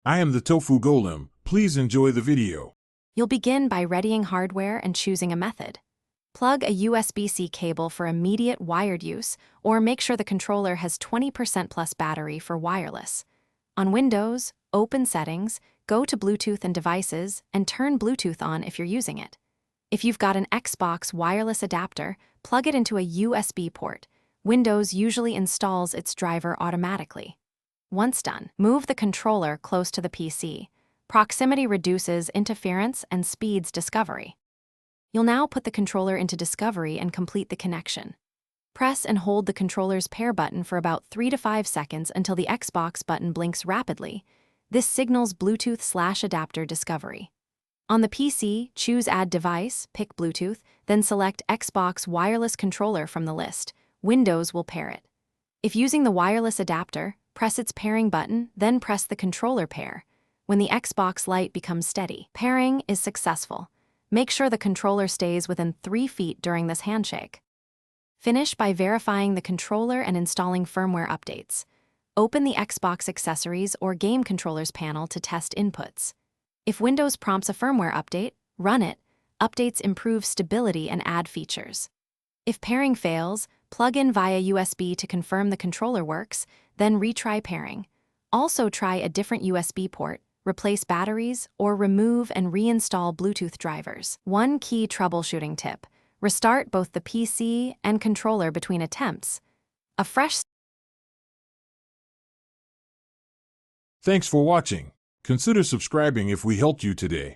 I am the Tofu Golem. Please enjoy the video. You'll begin by readying hardware and choosing a method. Plug a USB-C cable for immediate wired use, or make sure the controller has 20% plus battery for wireless. On Windows, open Settings, go to Bluetooth and Devices, and turn Bluetooth on if you're using it. If you've got an Xbox wireless adapter, plug it into a USB port. Windows usually installs its driver automatically. Once done, move the controller close to the PC. Proximity reduces interference and speeds discovery. You'll now put the controller into Discovery and complete the connection. Press and hold the controller's pair button for about 3 to 5 seconds until the Xbox button blinks rapidly. This signals Bluetooth/adapter discovery. On the PC, choose Add Device, pick Bluetooth, then select Xbox wireless controller from the list. Windows will pair it. If using the wireless adapter, press its pairing button, then press the controller pair. When the Xbox light becomes steady, pairing is successful. Make sure the controller stays within 3 feet during this handshake. Finish by verifying the controller and installing firmware updates. Open the Xbox Accessories or Game Controllers panel to test inputs. If Windows prompts a firmware update, run it. Updates improve stability and add features. If pairing fails, plug in via USB to confirm the controller works, then retry pairing. Also try a different USB port, replace batteries, or remove and reinstall Bluetooth drivers. One key troubleshooting tip: restart both the PC and controller between attempts. A fresh Thanks for watching. Consider subscribing if we helped you today.